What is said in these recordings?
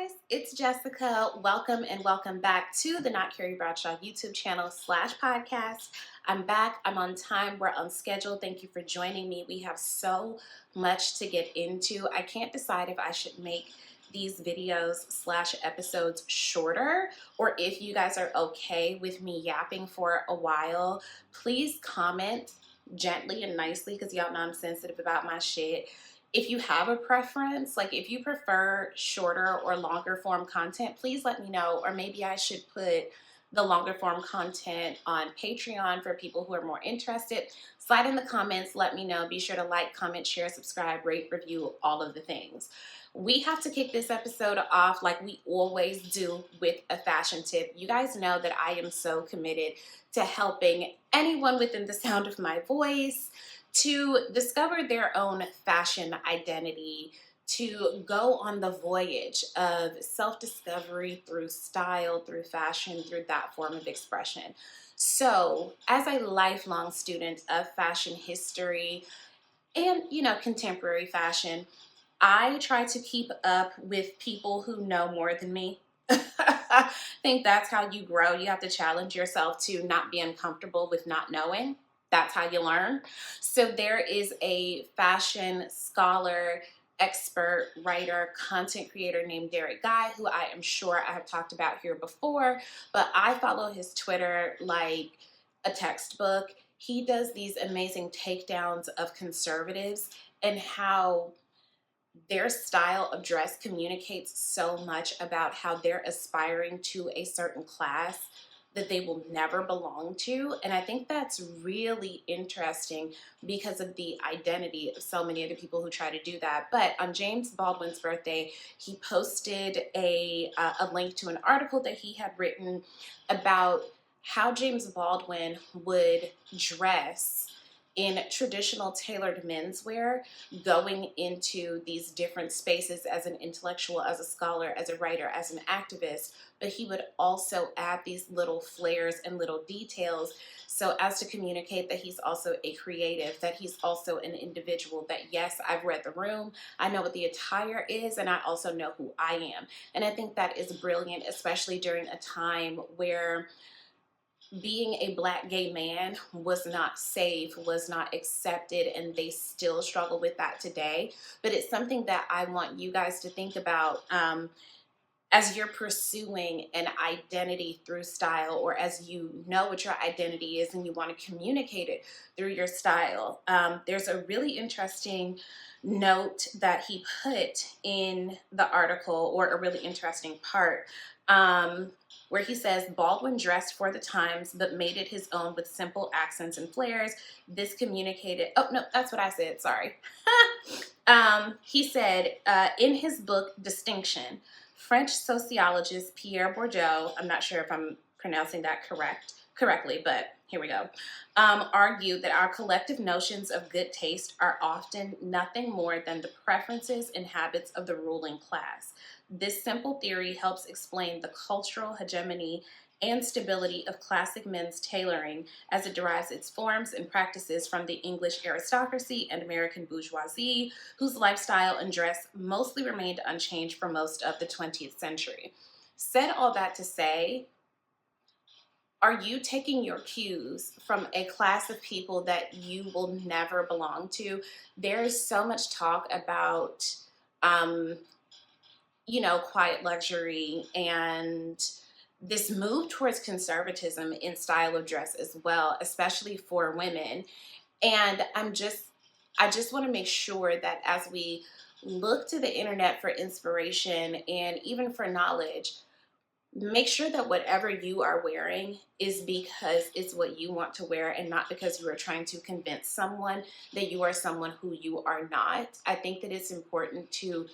guys, it's Jessica. Welcome and welcome back to the Not Carrie Bradshaw YouTube channel / podcast. I'm back. I'm on time. We're on schedule. Thank you for joining me. We have so much to get into. I can't decide if I should make these videos / episodes shorter or if you guys are okay with me yapping for a while. Please comment gently and nicely because y'all know I'm sensitive about my shit. If you have a preference, like if you prefer shorter or longer form content, please let me know. Or maybe I should put the longer form content on Patreon for people who are more interested. Slide in the comments, let me know. Be sure to like, comment, share, subscribe, rate, review, all of the things. We have to kick this episode off like we always do with a fashion tip. You guys know that I am so committed to helping anyone within the sound of my voice to discover their own fashion identity, to go on the voyage of self-discovery through style, through fashion, through that form of expression. So, as a lifelong student of fashion history and, contemporary fashion, I try to keep up with people who know more than me. I think that's how you grow. You have to challenge yourself to not be uncomfortable with not knowing. That's how you learn. So there is a fashion scholar, expert, writer, content creator named Doechii, who I am sure I have talked about here before, but I follow his Twitter like a textbook. He does these amazing takedowns of conservatives and how their style of dress communicates so much about how they're aspiring to a certain class that they will never belong to. And I think that's really interesting because of the identity of so many of the people who try to do that. But on James Baldwin's birthday, he posted a link to an article that he had written about how James Baldwin would dress in traditional tailored menswear, going into these different spaces as an intellectual, as a scholar, as a writer, as an activist, but he would also add these little flares and little details so as to communicate that he's also a creative, that he's also an individual, that yes, I've read the room, I know what the attire is, and I also know who I am. And I think that is brilliant, especially during a time where being a Black gay man was not safe, was not accepted, and they still struggle with that today. But it's something that I want you guys to think about as you're pursuing an identity through style, or as you know what your identity is and you want to communicate it through your style. There's a really interesting note that he put in the article, or a really interesting part, where he says, Baldwin dressed for the times, but made it his own with simple accents and flares. This communicated, oh no, that's what I said, sorry. He said, in his book, Distinction, French sociologist Pierre Bourdieu, I'm not sure if I'm pronouncing that correctly, but here we go, argued that our collective notions of good taste are often nothing more than the preferences and habits of the ruling class. This simple theory helps explain the cultural hegemony and stability of classic men's tailoring as it derives its forms and practices from the English aristocracy and American bourgeoisie, whose lifestyle and dress mostly remained unchanged for most of the 20th century. Said all that to say, are you taking your cues from a class of people that you will never belong to? There is so much talk about quiet luxury and this move towards conservatism in style of dress as well, especially for women. And I just want to make sure that as we look to the internet for inspiration and even for knowledge, make sure that whatever you are wearing is because it's what you want to wear and not because you are trying to convince someone that you are someone who you are not. I think that it's important to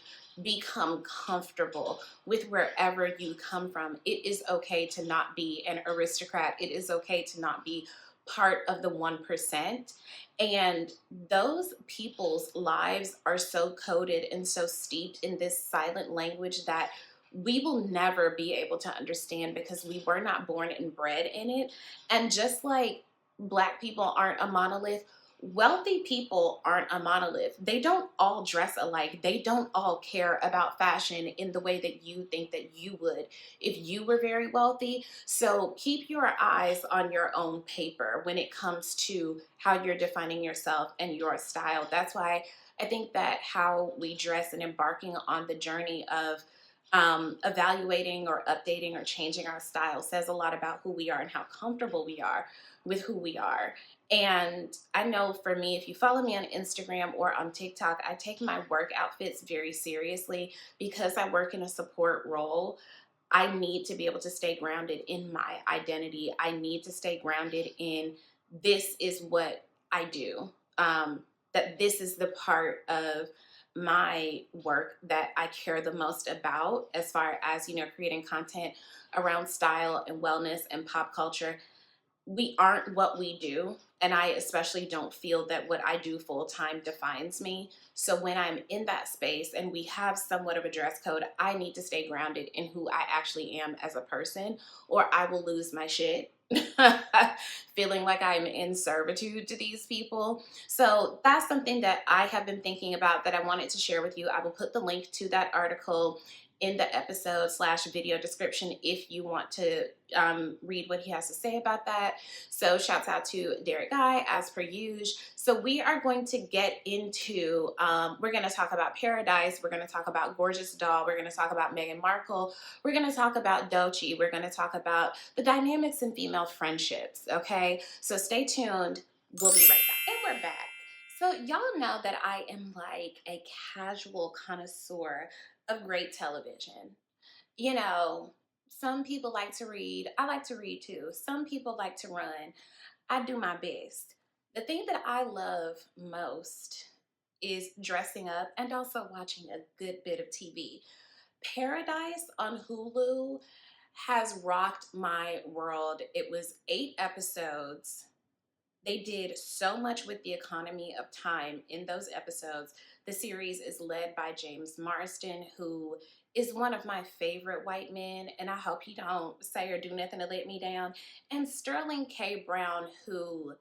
become comfortable with wherever you come from. It is okay to not be an aristocrat. It is okay to not be part of the 1%. And those people's lives are so coded and so steeped in this silent language that we will never be able to understand because we were not born and bred in it. And just like Black people aren't a monolith, wealthy people aren't a monolith. They don't all dress alike. They don't all care about fashion in the way that you think that you would if you were very wealthy. So keep your eyes on your own paper when it comes to how you're defining yourself and your style. That's why I think that how we dress and embarking on the journey of evaluating or updating or changing our style says a lot about who we are and how comfortable we are with who we are. And I know for me, if you follow me on Instagram or on TikTok, I take my work outfits very seriously because I work in a support role. I need to be able to stay grounded in my identity. I need to stay grounded in this is what I do. That this is the part of my work that I care the most about as far as, creating content around style and wellness and pop culture. We aren't what we do. And I especially don't feel that what I do full time defines me. So when I'm in that space and we have somewhat of a dress code, I need to stay grounded in who I actually am as a person, or I will lose my shit. Feeling like I'm in servitude to these people. So that's something that I have been thinking about that I wanted to share with you. I will put the link to that article in the episode/video description if you want to read what he has to say about that. So shouts out to Derek Guy as per usual. So we are going to get into, we're going to talk about Paradies. We're going to talk about Gorgeous Doll. We're going to talk about Meghan Markle. We're going to talk about Doechii. We're going to talk about the dynamics in female friendships. Okay. So stay tuned. We'll be right back. And we're back. So y'all know that I am like a casual connoisseur of great television. Some people like to read. I like to read too. Some people like to run. I do my best. The thing that I love most is dressing up and also watching a good bit of TV. Paradise on Hulu has rocked my world. It was 8 episodes. They did so much with the economy of time in those episodes. The series is led by James Marsden, who is one of my favorite white men, and I hope he don't say or do nothing to let me down. And Sterling K. Brown, who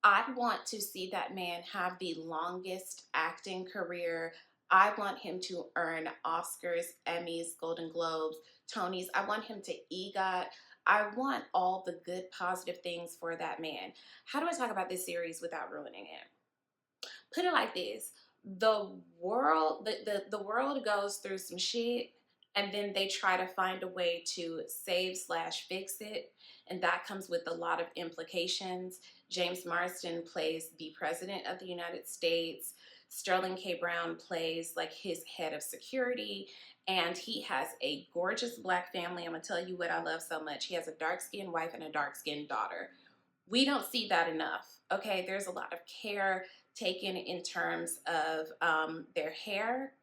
I want to see that man have the longest acting career. I want him to earn Oscars, Emmys, Golden Globes, Tonys. I want him to EGOT. I want all the good, positive things for that man. How do I talk about this series without ruining it? Put it like this. The world goes through some shit, and then they try to find a way to save/fix it, and that comes with a lot of implications. James Marsden plays the president of the United States. Sterling K. Brown plays like his head of security, and he has a gorgeous black family. I'm gonna tell you what I love so much. He has a dark-skinned wife and a dark-skinned daughter. We don't see that enough. Okay, there's a lot of care taken in terms of their hair.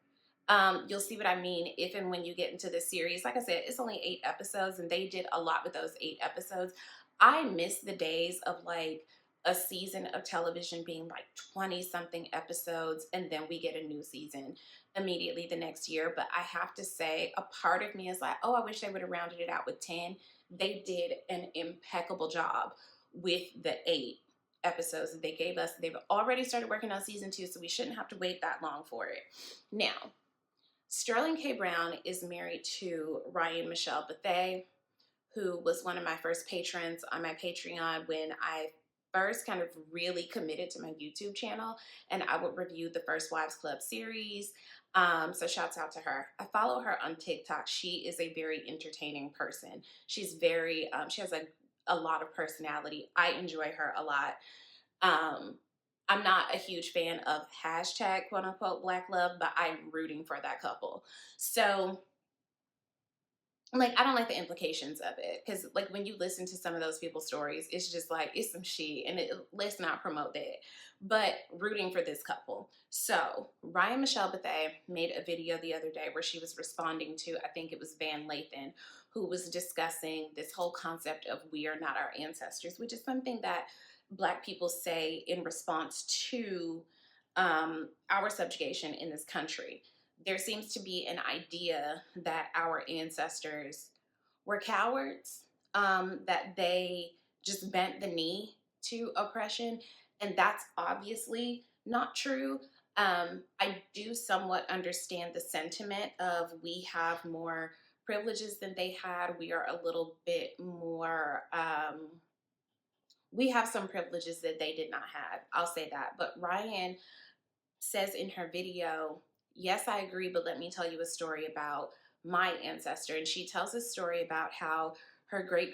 You'll see what I mean if and when you get into this series. Like I said, it's only 8 episodes, and they did a lot with those 8 episodes. I miss the days of like a season of television being like 20 something episodes, and then we get a new season immediately the next year. But I have to say, a part of me is like, oh, I wish they would have rounded it out with 10. They did an impeccable job with the 8 episodes that they gave us. They've already started working on season 2, so we shouldn't have to wait that long for it. Now, Sterling K. Brown is married to Ryan Michelle Bethea, who was one of my first patrons on my Patreon when I first kind of really committed to my YouTube channel, and I would review the First Wives Club series. So shouts out to her. I follow her on TikTok. She is a very entertaining person. She's very, she has a lot of personality. I enjoy her a lot. I'm not a huge fan of hashtag quote unquote black love, but I'm rooting for that couple. So like, I don't like the implications of it, because like when you listen to some of those people's stories, it's just like, it's some shit, and let's not promote that. But rooting for this couple. So Ryan Michelle Bethea made a video the other day where she was responding to, I think it was Van Lathan, who was discussing this whole concept of we are not our ancestors, which is something that Black people say in response to our subjugation in this country. There seems to be an idea that our ancestors were cowards, that they just bent the knee to oppression. And that's obviously not true. I do somewhat understand the sentiment of we have more privileges than they had. We are a little bit more, we have some privileges that they did not have. I'll say that. But Ryan says in her video, yes, I agree, but let me tell you a story about my ancestor. And she tells a story about how her great,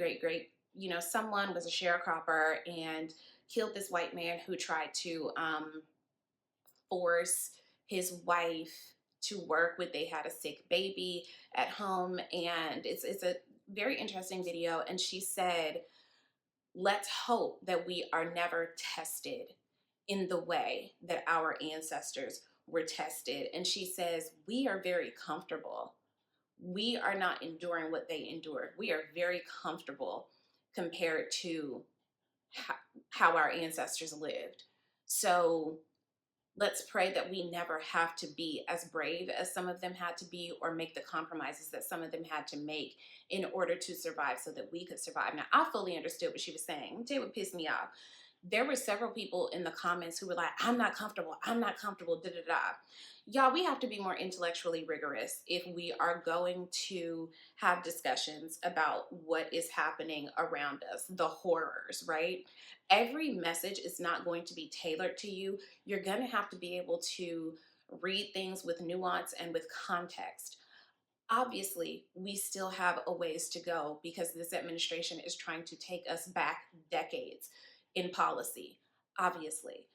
someone was a sharecropper and killed this white man who tried to force his wife to work with, they had a sick baby at home. And it's a very interesting video. And she said, let's hope that we are never tested in the way that our ancestors were tested. And she says, we are very comfortable. We are not enduring what they endured. We are very comfortable compared to how our ancestors lived. So let's pray that we never have to be as brave as some of them had to be, or make the compromises that some of them had to make in order to survive so that we could survive. Now, I fully understood what she was saying. Let me tell you what pissed me off. There were several people in the comments who were like, I'm not comfortable, da da da. Y'all, we have to be more intellectually rigorous if we are going to have discussions about what is happening around us, the horrors, right? Every message is not going to be tailored to you. You're going to have to be able to read things with nuance and with context. Obviously, we still have a ways to go because this administration is trying to take us back decades in policy, obviously.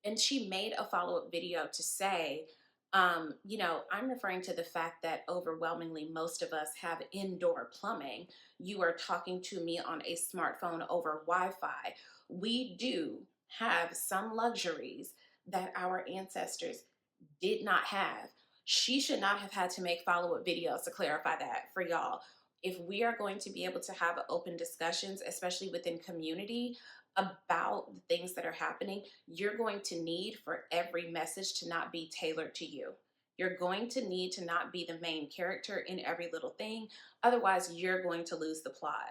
And she made a follow-up video to say, I'm referring to the fact that overwhelmingly most of us have indoor plumbing. You are talking to me on a smartphone over Wi-Fi. We do have some luxuries that our ancestors did not have. She should not have had to make follow-up videos to clarify that for y'all. If we are going to be able to have open discussions, especially within community, about the things that are happening, you're going to need for every message to not be tailored to you. You're going to need to not be the main character in every little thing. Otherwise, you're going to lose the plot.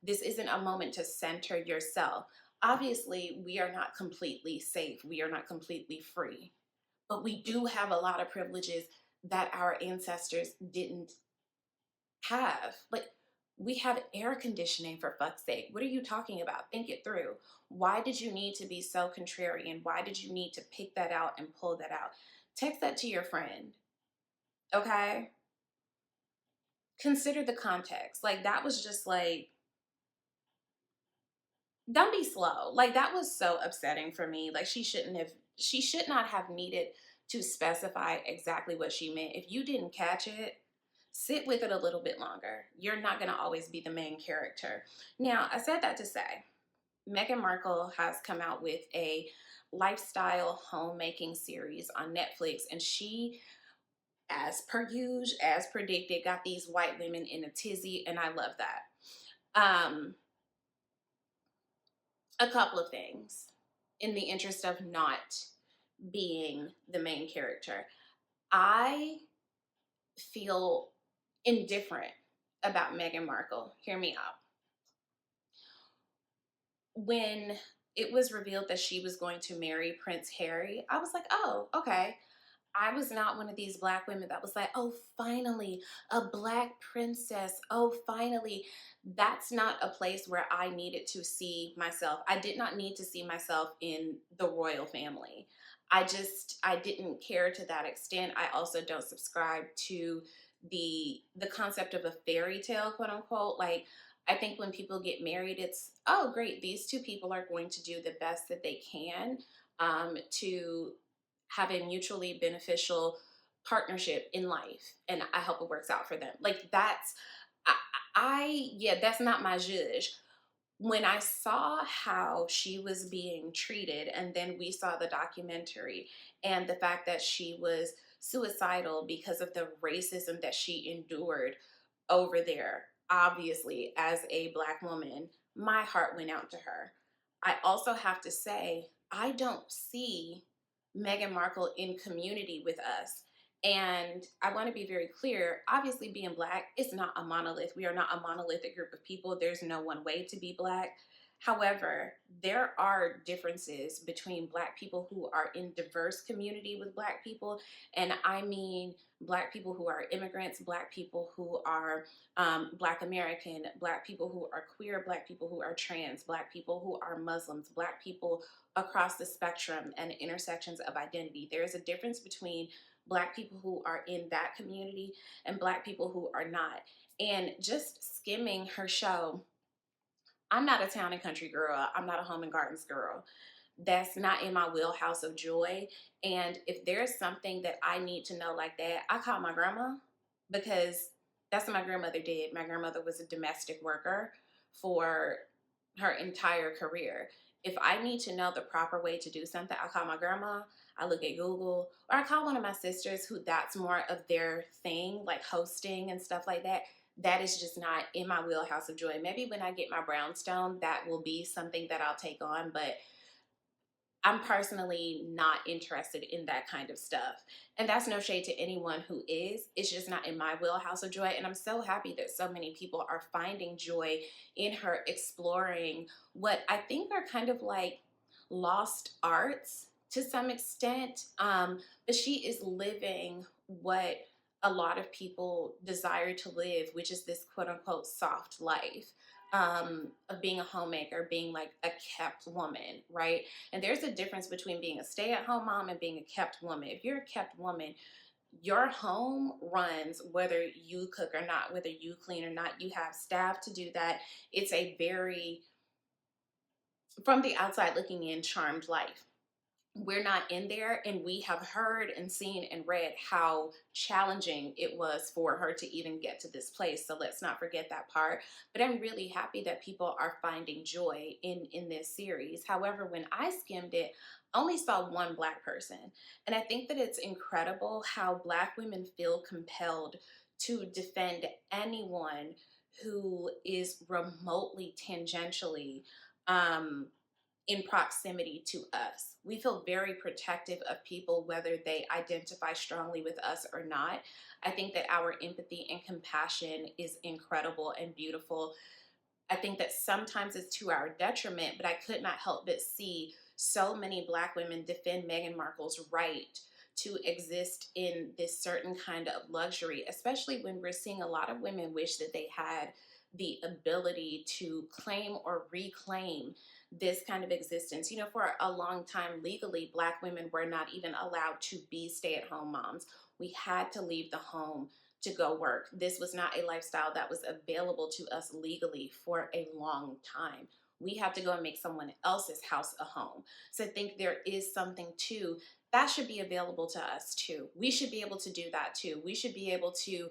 This isn't a moment to center yourself. Obviously, we are not completely safe. We are not completely free. But we do have a lot of privileges that our ancestors didn't have. Like, we have air conditioning, for fuck's sake. What are you talking about? Think it through. Why did you need to be so contrarian? Why did you need to pick that out and pull that out? Text that to your friend, okay? Consider the context. Like, that was just like, don't be slow. Like, that was so upsetting for me. Like, she should not have needed to specify exactly what she meant. If you didn't catch it, sit with it a little bit longer. You're not going to always be the main character. Now, I said that to say, Meghan Markle has come out with a lifestyle homemaking series on Netflix, and she, as per usual, as predicted, got these white women in a tizzy, and I love that. A couple of things in the interest of not being the main character. I feel indifferent about Meghan Markle. Hear me out. When it was revealed that she was going to marry Prince Harry, I was like, oh, okay. I was not one of these Black women that was like, oh, finally, a Black princess. Oh, finally. That's not a place where I needed to see myself. I did not need to see myself in the royal family. I didn't care to that extent. I also don't subscribe to the concept of a fairy tale, quote unquote. Like, I think when people get married, it's, oh, great, these two people are going to do the best that they can to have a mutually beneficial partnership in life, and I hope it works out for them. Like, that's, yeah, that's not my judge. When I saw how she was being treated, and then we saw the documentary and the fact that she was suicidal because of the racism that she endured over there, obviously, as a Black woman, my heart went out to her. I also have to say, I don't see Meghan Markle in community with us. And I want to be very clear, obviously being Black is not a monolith. We are not a monolithic group of people. There's no one way to be Black. However, there are differences between Black people who are in diverse community with Black people, and I mean Black people who are immigrants, Black people who are Black American, Black people who are queer, Black people who are trans, Black people who are Muslims, Black people across the spectrum and intersections of identity. There is a difference between Black people who are in that community and Black people who are not. And just skimming her show, I'm not a town and country girl. I'm not a home and gardens girl. That's not in my wheelhouse of joy. And if there's something that I need to know like that, I call my grandma, because that's what my grandmother did. My grandmother was a domestic worker for her entire career. If I need to know the proper way to do something, I call my grandma, I look at Google, or I call one of my sisters who that's more of their thing, like hosting and stuff like that. That is just not in my wheelhouse of joy. Maybe when I get my brownstone, that will be something that I'll take on, but I'm personally not interested in that kind of stuff. And that's no shade to anyone who is. It's just not in my wheelhouse of joy. And I'm so happy that so many people are finding joy in her exploring what I think are kind of like lost arts to some extent. But she is living what a lot of people desire to live, which is this quote unquote soft life, of being a homemaker, being like a kept woman, right? And there's a difference between being a stay-at-home mom and being a kept woman. If you're a kept woman, your home runs whether you cook or not, whether you clean or not. You have staff to do that. It's a very, from the outside looking in, charmed life. We're not in there, and we have heard and seen and read how challenging it was for her to even get to this place. So let's not forget that part. But I'm really happy that people are finding joy in this series. However, when I skimmed it, I only saw one Black person. And I think that it's incredible how Black women feel compelled to defend anyone who is remotely tangentially in proximity to us. We feel very protective of people, whether they identify strongly with us or not. I think that our empathy and compassion is incredible and beautiful. I think that sometimes it's to our detriment, but I could not help but see so many Black women defend Meghan Markle's right to exist in this certain kind of luxury, especially when we're seeing a lot of women wish that they had the ability to claim or reclaim this kind of existence. You know, for a long time, legally, Black women were not even allowed to be stay-at-home moms. We had to leave the home to go work. This was not a lifestyle that was available to us legally for a long time. We had to go and make someone else's house a home. So I think there is something too that should be available to us too. We should be able to do that too. We should be able to,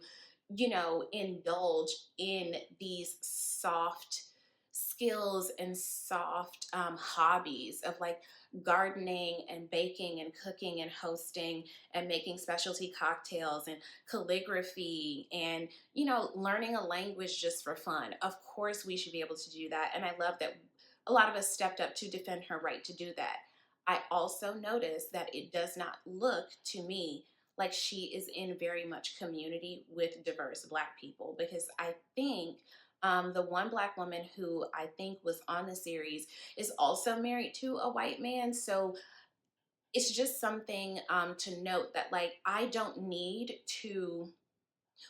you know, indulge in these soft skills and soft hobbies of like gardening and baking and cooking and hosting and making specialty cocktails and calligraphy and, you know, learning a language just for fun. Of course, we should be able to do that. And I love that a lot of us stepped up to defend her right to do that. I also noticed that it does not look to me like she is in very much community with diverse Black people, because I think the one Black woman who I think was on the series is also married to a white man. So it's just something to note that, like,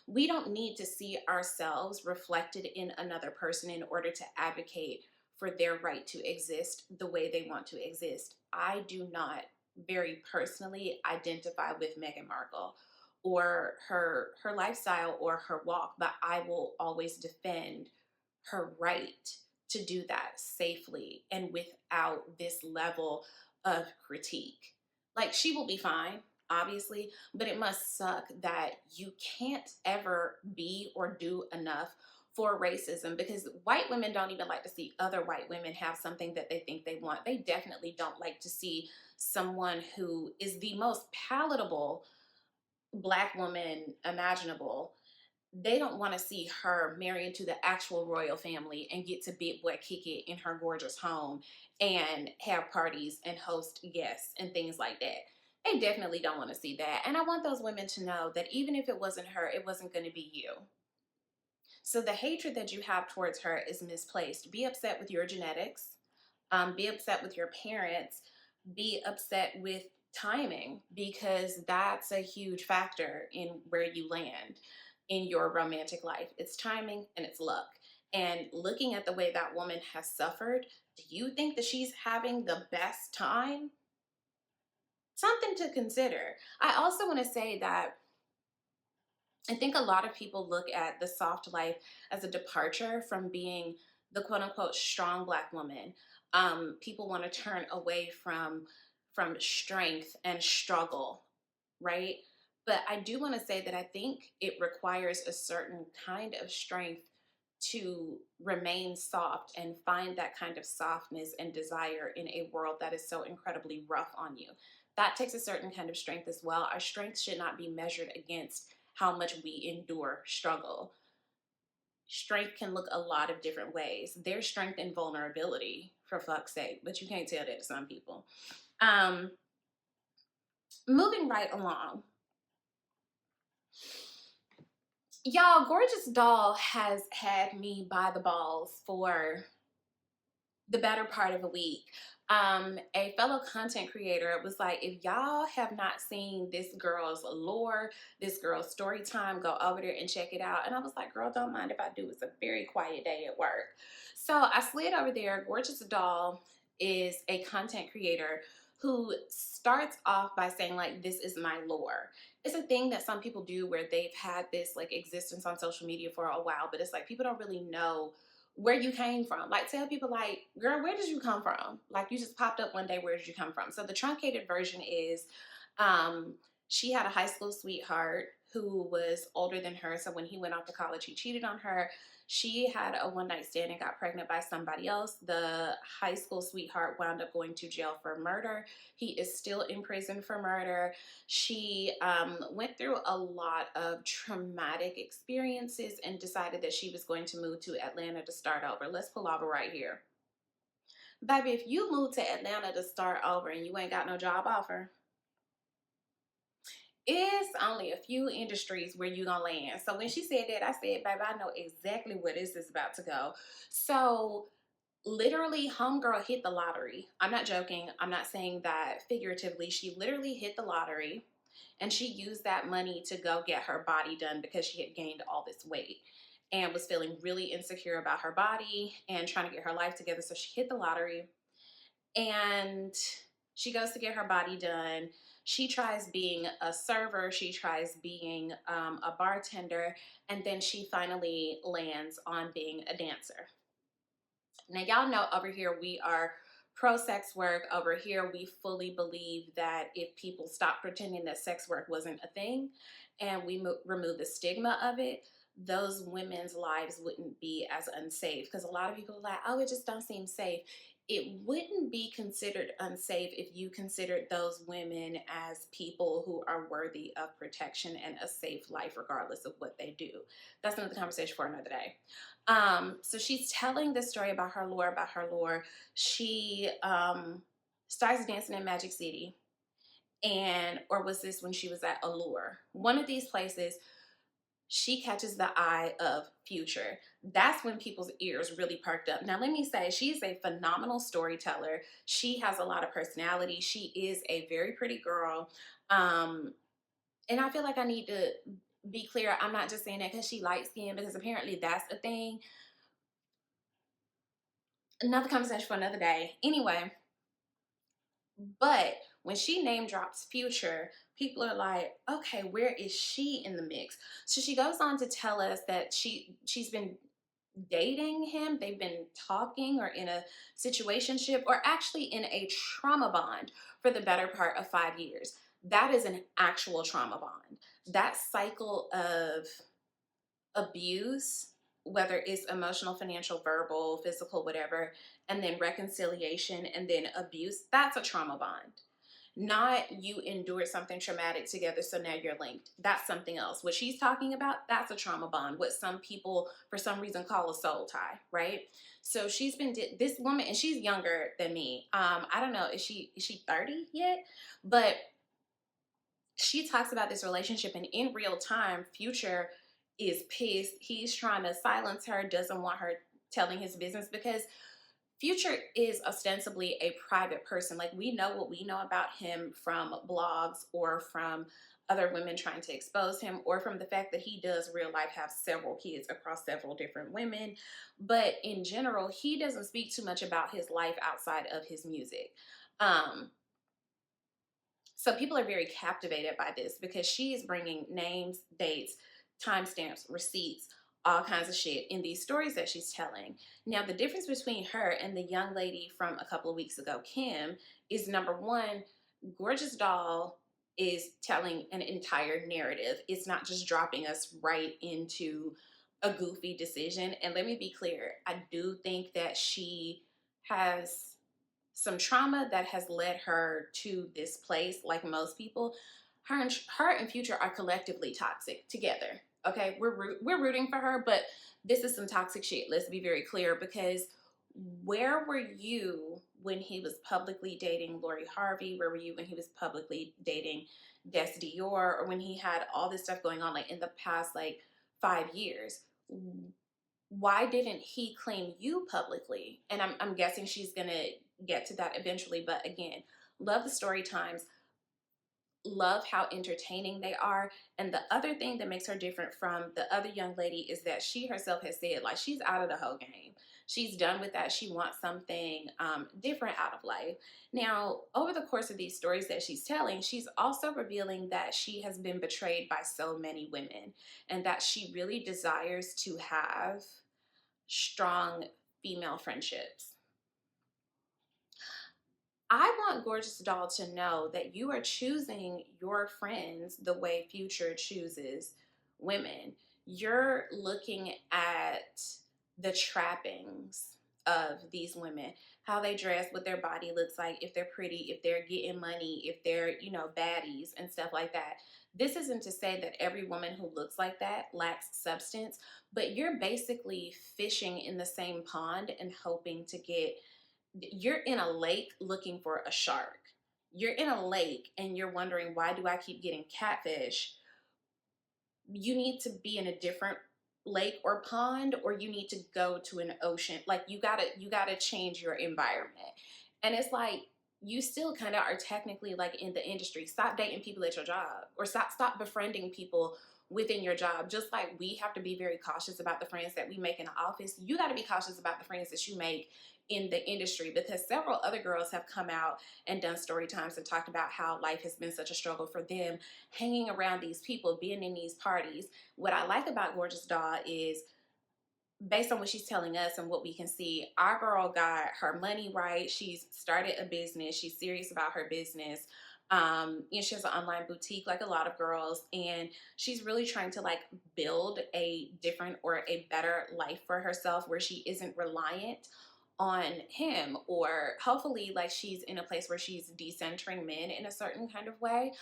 we don't need to see ourselves reflected in another person in order to advocate for their right to exist the way they want to exist. I do not very personally identify with Meghan Markle or her lifestyle or her walk, but I will always defend her right to do that safely and without this level of critique. Like, she will be fine, obviously, but it must suck that you can't ever be or do enough for racism, because white women don't even like to see other white women have something that they think they want. They definitely don't like to see someone who is the most palatable Black woman imaginable. They don't want to see her marry into the actual royal family and get to big boy kick it in her gorgeous home and have parties and host guests and things like that. They definitely don't want to see that. And I want those women to know that even if it wasn't her, it wasn't going to be you. So the hatred that you have towards her is misplaced. Be upset with your genetics, be upset with your parents, be upset with timing, because that's a huge factor in where you land in your romantic life. It's timing and it's luck. And looking at the way that woman has suffered, do you think that she's having the best time? Something to consider. I also want to say that I think a lot of people look at the soft life as a departure from being the quote unquote strong Black woman. People want to turn away from strength and struggle, right? But I do want to say that I think it requires a certain kind of strength to remain soft and find that kind of softness and desire in a world that is so incredibly rough on you. That takes a certain kind of strength as well. Our strength should not be measured against how much we endure struggle. Strength can look a lot of different ways. There's strength in vulnerability, for fuck's sake, but you can't tell that to some people. Moving right along. Y'all, Gorgeous Doll has had me by the balls for the better part of a week. A fellow content creator was like, if y'all have not seen this girl's lore, this girl's story time, go over there and check it out. And I was like, girl, don't mind if I do. It's a very quiet day at work. So I slid over there. Gorgeous Doll is a content creator who starts off by saying, like, this is my lore. It's a thing that some people do where they've had this like existence on social media for a while, but it's like people don't really know where you came from. Like, tell people, like, girl, where did you come from? Like, you just popped up one day, where did you come from? So the truncated version is she had a high school sweetheart who was older than her. So when he went off to college, he cheated on her. She had a one-night stand and got pregnant by somebody else. The high school sweetheart wound up going to jail for murder. He is still in prison for murder. She went through a lot of traumatic experiences and decided that she was going to move to Atlanta to start over. Let's pull over right here. Baby, if you move to Atlanta to start over and you ain't got no job offer, it's only a few industries where you're gonna land. So when she said that, I said, baby, I know exactly where this is about to go. So literally, homegirl hit the lottery. I'm not joking. I'm not saying that figuratively. She literally hit the lottery, and she used that money to go get her body done because she had gained all this weight and was feeling really insecure about her body and trying to get her life together. So she hit the lottery, and she goes to get her body done. She tries being a server, she tries being a bartender, and then she finally lands on being a dancer. Now, y'all know over here we are pro sex work. Over here, we fully believe that if people stop pretending that sex work wasn't a thing and we remove the stigma of it, those women's lives wouldn't be as unsafe. Because a lot of people are like, oh, it just don't seem safe. It wouldn't be considered unsafe if you considered those women as people who are worthy of protection and a safe life, regardless of what they do. That's another conversation for another day. So she's telling this story about her lore. She starts dancing in Magic City, or was this when she was at Allure? One of these places, she catches the eye of Future. That's when people's ears really perked up. Now, let me say, she's a phenomenal storyteller. She has a lot of personality. She is a very pretty girl. And I feel like I need to be clear. I'm not just saying that because she light skinned, because apparently that's a thing. Another conversation for another day. Anyway, but when she name drops Future, people are like, okay, where is she in the mix? So she goes on to tell us that she's been dating him. They've been talking or in a situationship or actually in a trauma bond for the better part of 5 years. That is an actual trauma bond. That cycle of abuse, whether it's emotional, financial, verbal, physical, whatever, and then reconciliation and then abuse, that's a trauma bond. Not you endured something traumatic together, so now you're linked. That's something else. What she's talking about, that's a trauma bond, what some people for some reason call a soul tie, right? So she's been, this woman, and she's younger than me. I don't know, is she 30 yet? But she talks about this relationship, and in real time, Future is pissed. He's trying to silence her, doesn't want her telling his business because Future is ostensibly a private person. Like, we know what we know about him from blogs or from other women trying to expose him, or from the fact that he does real life have several kids across several different women. But in general, he doesn't speak too much about his life outside of his music. Um, so people are very captivated by this because she is bringing names, dates, timestamps, receipts, all kinds of shit in these stories that she's telling. Now, the difference between her and the young lady from a couple of weeks ago, Kim, is number one, Gorgeous Doll is telling an entire narrative. It's not just dropping us right into a goofy decision. And let me be clear, I do think that she has some trauma that has led her to this place. Like most people, her and Future are collectively toxic together. Okay, we're rooting for her, but this is some toxic shit. Let's be very clear, because where were you when he was publicly dating Lori Harvey? Where were you when he was publicly dating Des Dior, or when he had all this stuff going on like in the past like 5 years? Why didn't he claim you publicly? And I'm guessing she's gonna get to that eventually. But again, love the story times, love how entertaining they are. And the other thing that makes her different from the other young lady is that she herself has said, like, she's out of the whole game. She's done with that. She wants something different out of life. Now, over the course of these stories that she's telling, she's also revealing that she has been betrayed by so many women, and that she really desires to have strong female friendships. I want Gorgeous Doll to know that you are choosing your friends the way Future chooses women. You're looking at the trappings of these women, how they dress, what their body looks like, if they're pretty, if they're getting money, if they're, baddies and stuff like that. This isn't to say that every woman who looks like that lacks substance, but you're basically fishing in the same pond and hoping to get, you're in a lake looking for a shark. You're in a lake and you're wondering, why do I keep getting catfish? You need to be in a different lake or pond, or you need to go to an ocean. Like, you gotta change your environment. And it's like, you still kind of are technically like in the industry. Stop dating people at your job, or stop befriending people within your job. Just like we have to be very cautious about the friends that we make in the office, you got to be cautious about the friends that you make in the industry, because several other girls have come out and done story times and talked about how life has been such a struggle for them hanging around these people, being in these parties. What I like about Gorgeous Doll is, based on what she's telling us and what we can see, our girl got her money right. She's started a business. She's serious about her business. She has an online boutique like a lot of girls, and she's really trying to like build a different or a better life for herself where she isn't reliant on him, or hopefully like she's in a place where she's decentering men in a certain kind of way.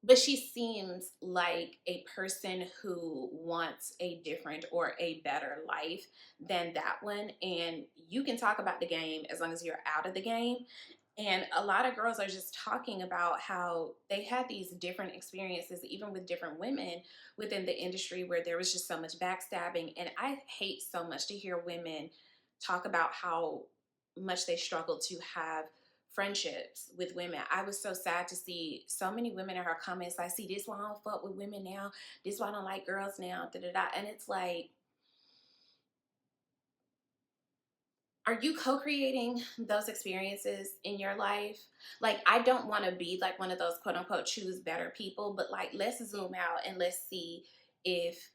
But she seems like a person who wants a different or a better life than that one. And you can talk about the game as long as you're out of the game. And a lot of girls are just talking about how they had these different experiences, even with different women within the industry, where there was just so much backstabbing. And I hate so much to hear women talk about how much they struggle to have friendships with women. I was so sad to see so many women in her comments like, see, this why I don't fuck with women now, this why I don't like girls now, da da da. And it's like, are you co-creating those experiences in your life? Like, I don't want to be like one of those quote unquote choose better people, but like, let's zoom out and let's see if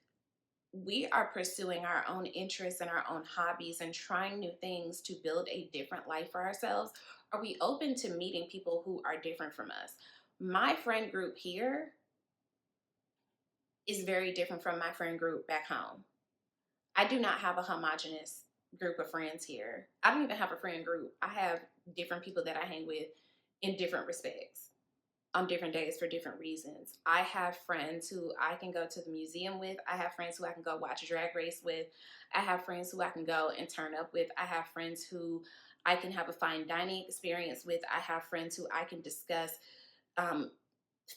we are pursuing our own interests and our own hobbies and trying new things to build a different life for ourselves. Are we open to meeting people who are different from us? My friend group here is very different from my friend group back home. I do not have a homogenous group of friends here. I don't even have a friend group. I have different people that I hang with in different respects on different days for different reasons. I have friends who I can go to the museum with. I have friends who I can go watch Drag Race with. I have friends who I can go and turn up with. I have friends who I can have a fine dining experience with. I have friends who I can discuss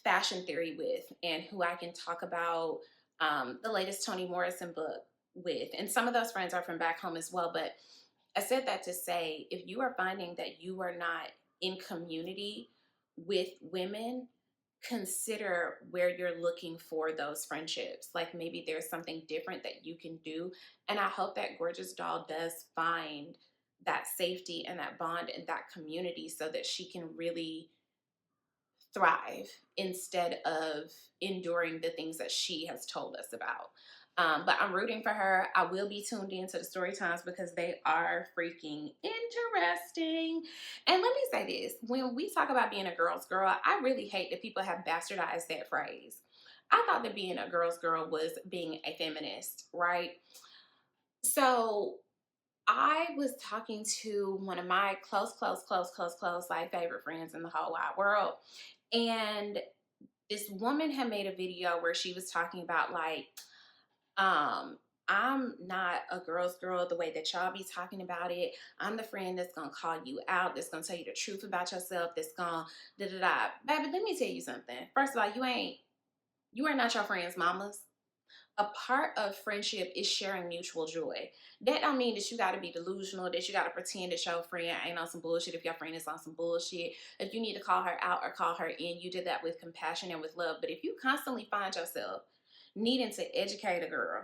fashion theory with, and who I can talk about the latest Toni Morrison book with. And some of those friends are from back home as well. But I said that to say, if you are finding that you are not in community with women, consider where you're looking for those friendships. Like maybe there's something different that you can do. And I hope that Gorgeous Doll does find that safety and that bond and that community so that she can really thrive instead of enduring the things that she has told us about. But I'm rooting for her. I will be tuned into the story times because they are freaking interesting. And let me say this, when we talk about being a girl's girl, I really hate that people have bastardized that phrase. I thought that being a girl's girl was being a feminist, right? So I was talking to one of my close, like favorite friends in the whole wide world. And this woman had made a video where she was talking about like, I'm not a girl's girl the way that y'all be talking about it. I'm the friend that's gonna call you out, that's gonna tell you the truth about yourself, that's gonna da da da. Baby, let me tell you something. First of all, you are not your friend's mamas. A part of friendship is sharing mutual joy. That don't mean that you got to be delusional, that you got to pretend that your friend ain't on some bullshit if your friend is on some bullshit. If you need to call her out or call her in, you did that with compassion and with love. But if you constantly find yourself needing to educate a girl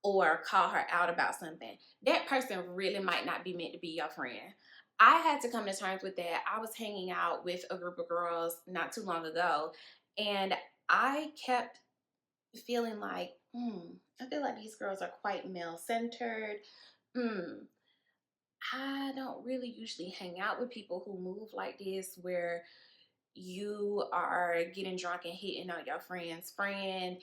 or call her out about something, that person really might not be meant to be your friend. I had to come to terms with that. I was hanging out with a group of girls not too long ago, and I kept feeling like, I feel like these girls are quite male centered. I don't really usually hang out with people who move like this, where you are getting drunk and hitting on your friend's friend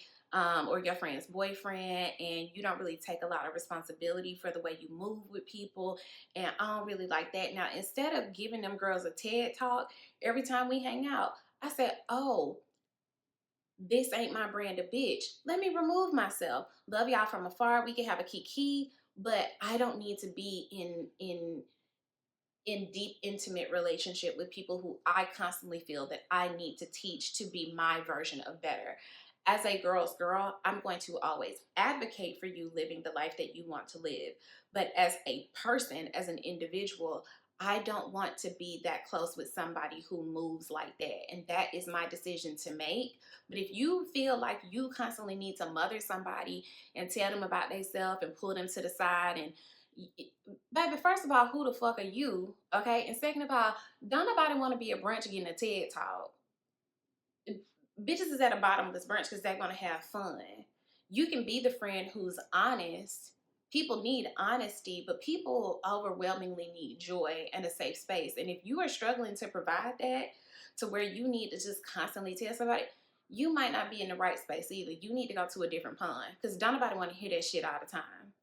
or your friend's boyfriend, and you don't really take a lot of responsibility for the way you move with people. And I don't really like that. Now, instead of giving them girls a TED talk every time we hang out, I said, oh, this ain't my brand of bitch. Let me remove myself. Love y'all from afar. We can have a kiki, but I don't need to be in deep intimate relationship with people who I constantly feel that I need to teach to be my version of better. As a girl's girl, I'm going to always advocate for you living the life that you want to live. But as a person, as an individual, I don't want to be that close with somebody who moves like that. And that is my decision to make. But if you feel like you constantly need to mother somebody and tell them about themselves and pull them to the side and baby, first of all, who the fuck are you? Okay. And second of all, don't nobody want to be a brunch getting a TED talk. Bitches is at the bottom of this brunch because they're going to have fun. You can be the friend who's honest. People need honesty, but people overwhelmingly need joy and a safe space. And if you are struggling to provide that to where you need to just constantly tell somebody, you might not be in the right space either. You need to go to a different pond because don't nobody want to hear that shit all the time.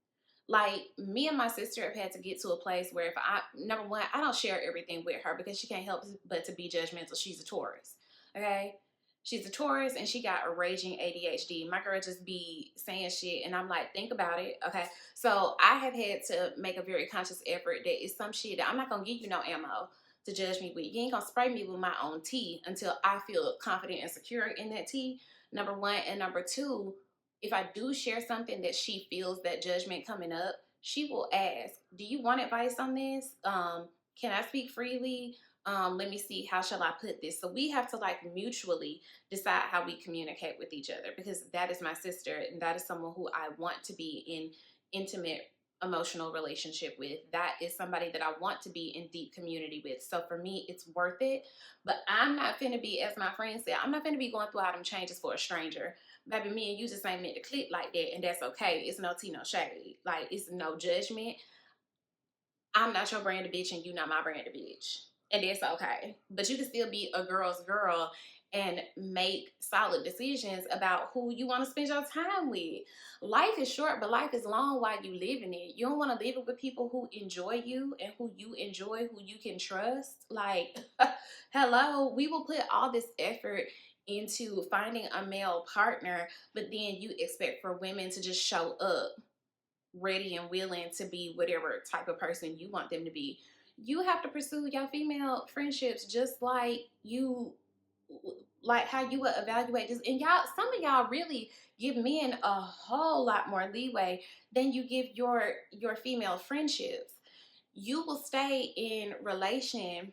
Like, me and my sister have had to get to a place where if number one, I don't share everything with her because she can't help but to be judgmental. She's a Taurus, okay? She's a Taurus and she got a raging ADHD. My girl just be saying shit and I'm like, think about it, okay? So I have had to make a very conscious effort that it's some shit that I'm not going to give you no ammo to judge me with. You ain't going to spray me with my own tea until I feel confident and secure in that tea, number one. And number two, if I do share something that she feels that judgment coming up, she will ask, do you want advice on this? Can I speak freely? Let me see, how shall I put this? So we have to like mutually decide how we communicate with each other because that is my sister and that is someone who I want to be in intimate emotional relationship with. That is somebody that I want to be in deep community with. So for me, it's worth it. But I'm not finna be, as my friend said, I'm not finna be going through all them changes for a stranger. Baby, me and you just ain't meant to click like that, and that's okay. It's no tea, no shade. Like, it's no judgment. I'm not your brand of bitch, and you not my brand of bitch. And that's okay. But you can still be a girl's girl and make solid decisions about who you want to spend your time with. Life is short, but life is long while you live in it. You don't want to live it with people who enjoy you and who you enjoy, who you can trust. Like, hello, we will put all this effort into finding a male partner, but then you expect for women to just show up ready and willing to be whatever type of person you want them to be. You have to pursue your female friendships just like you like how you would evaluate this. And y'all, some of y'all really give men a whole lot more leeway than you give your female friendships. You will stay in relation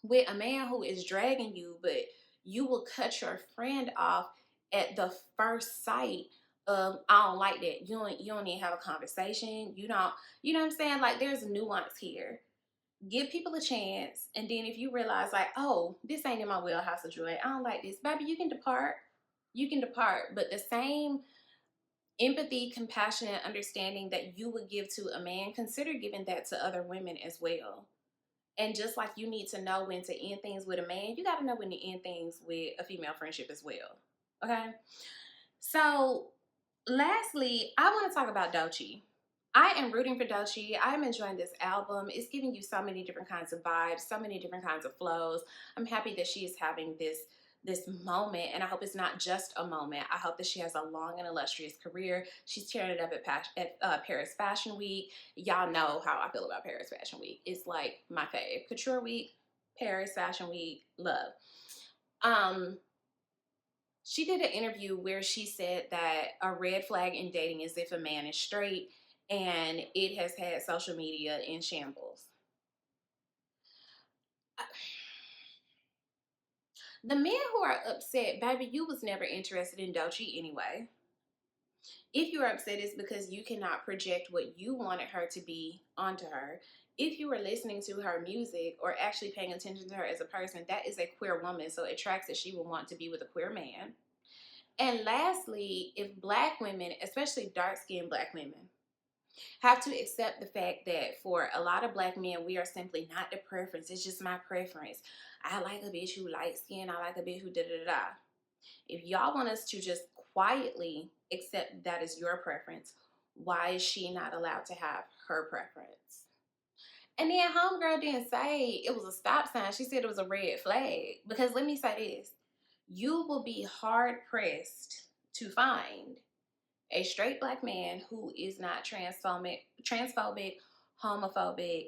with a man who is dragging you, but you will cut your friend off at the first sight of, I don't like that. You don't even have a conversation. You know what I'm saying? Like, there's nuance here. Give people a chance, and then if you realize, like, oh, this ain't in my wheelhouse of joy, I don't like this, baby, you can depart. You can depart. But the same empathy, compassion, and understanding that you would give to a man, consider giving that to other women as well. And just like you need to know when to end things with a man, you got to know when to end things with a female friendship as well. Okay? So, lastly, I want to talk about Doechii. I am rooting for Doechii. I am enjoying this album. It's giving you so many different kinds of vibes, so many different kinds of flows. I'm happy that she is having this moment, and I hope it's not just a moment. I hope that she has a long and illustrious career. She's tearing it up at Paris Fashion Week. Y'all know how I feel about Paris Fashion Week. It's like my fave. Couture Week, Paris Fashion Week, love. She did an interview where she said that a red flag in dating is if a man is straight, and it has had social media in shambles. The men who are upset, baby, you was never interested in Doechii anyway. If you're upset, it's because you cannot project what you wanted her to be onto her. If you were listening to her music or actually paying attention to her as a person, that is a queer woman, so it tracks that she will want to be with a queer man. And lastly, if black women, especially dark-skinned black women, have to accept the fact that for a lot of black men, we are simply not the preference. It's just my preference. I like a bitch who light skin. I like a bitch who da da da. If y'all want us to just quietly accept that is your preference, why is she not allowed to have her preference? And then homegirl didn't say it was a stop sign. She said it was a red flag. Because let me say this. You will be hard pressed to find a straight black man who is not transphobic, homophobic,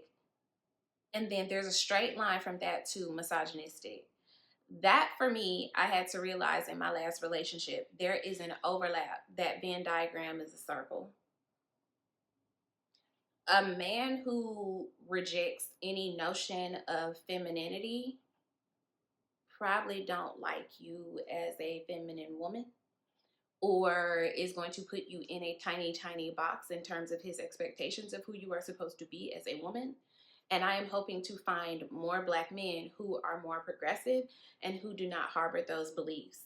and then there's a straight line from that to misogynistic. That, for me, I had to realize in my last relationship, there is an overlap. That Venn diagram is a circle. A man who rejects any notion of femininity probably don't like you as a feminine woman, or is going to put you in a tiny, tiny box in terms of his expectations of who you are supposed to be as a woman. And I am hoping to find more black men who are more progressive and who do not harbor those beliefs.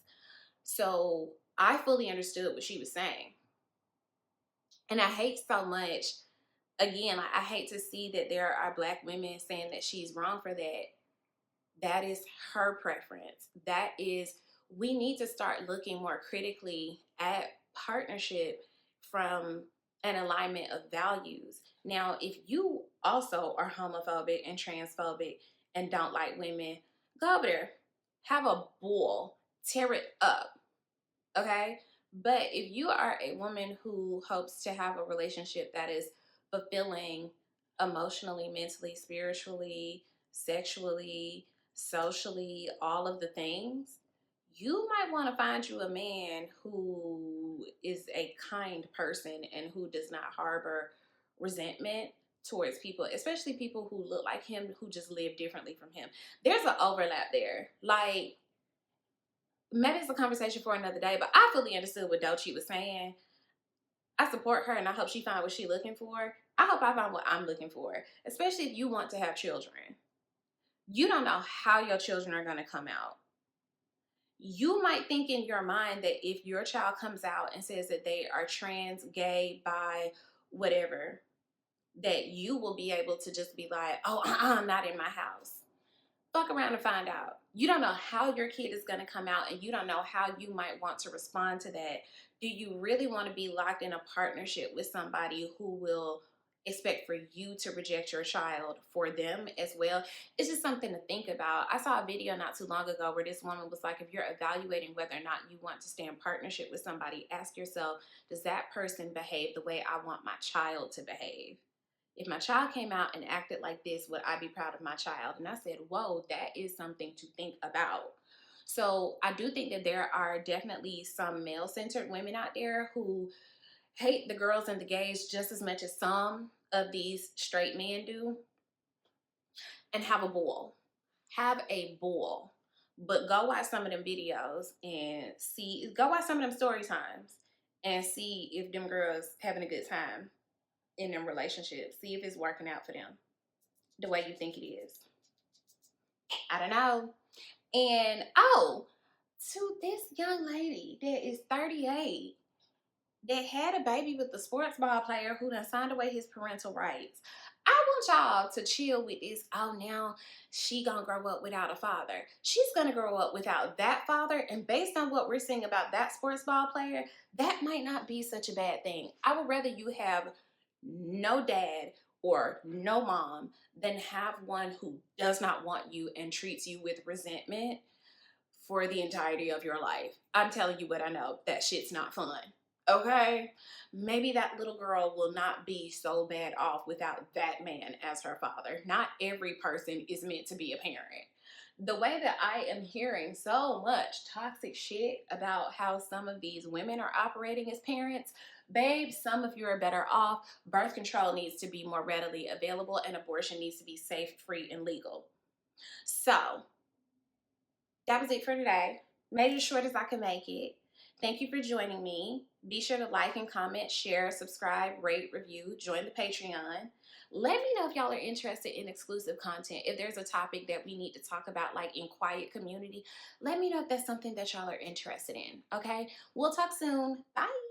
So I fully understood what she was saying. And I hate so much, again, like, I hate to see that there are black women saying that she's wrong for that. That is her preference. That is, we need to start looking more critically at partnership from an alignment of values. Now, if you also are homophobic and transphobic and don't like women, go over there, have a ball, tear it up, okay? But if you are a woman who hopes to have a relationship that is fulfilling emotionally, mentally, spiritually, sexually, socially, all of the things, you might want to find you a man who is a kind person and who does not harbor resentment towards people, especially people who look like him, who just live differently from him. There's an overlap there. Like, maybe it's a conversation for another day, but I fully understood what Doechii was saying. I support her, and I hope she find what she's looking for. I hope I find what I'm looking for, especially if you want to have children. You don't know how your children are going to come out. You might think in your mind that if your child comes out and says that they are trans, gay, bi, whatever, that you will be able to just be like, oh, I'm not in my house. Fuck around and find out. You don't know how your kid is going to come out, and you don't know how you might want to respond to that. Do you really want to be locked in a partnership with somebody who will expect for you to reject your child for them as well? It's just something to think about. I saw a video not too long ago where this woman was like, if you're evaluating whether or not you want to stay in partnership with somebody, ask yourself, does that person behave the way I want my child to behave? If my child came out and acted like this, would I be proud of my child? And I said, whoa, that is something to think about. So I do think that there are definitely some male-centered women out there who hate the girls and the gays just as much as some of these straight men do, and have a bull. Have a bull. But go watch some of them videos and see, go watch some of them story times and see if them girls having a good time in them relationships. See if it's working out for them the way you think it is. I don't know. And oh, to this young lady that is 38 that had a baby with the sports ball player who done signed away his parental rights. I want y'all to chill with this. Oh, now she gonna grow up without a father. She's gonna grow up without that father. And based on what we're seeing about that sports ball player, that might not be such a bad thing. I would rather you have no dad or no mom than have one who does not want you and treats you with resentment for the entirety of your life. I'm telling you what I know. That shit's not fun. Okay? Maybe that little girl will not be so bad off without that man as her father. Not every person is meant to be a parent. The way that I am hearing so much toxic shit about how some of these women are operating as parents, babe, some of you are better off. Birth control needs to be more readily available and abortion needs to be safe, free, and legal. So, that was it for today. Made it as short as I could make it. Thank you for joining me. Be sure to like and comment, share, subscribe, rate, review, join the Patreon. Let me know if y'all are interested in exclusive content. If there's a topic that we need to talk about, like in quiet community, let me know if that's something that y'all are interested in. Okay? We'll talk soon. Bye.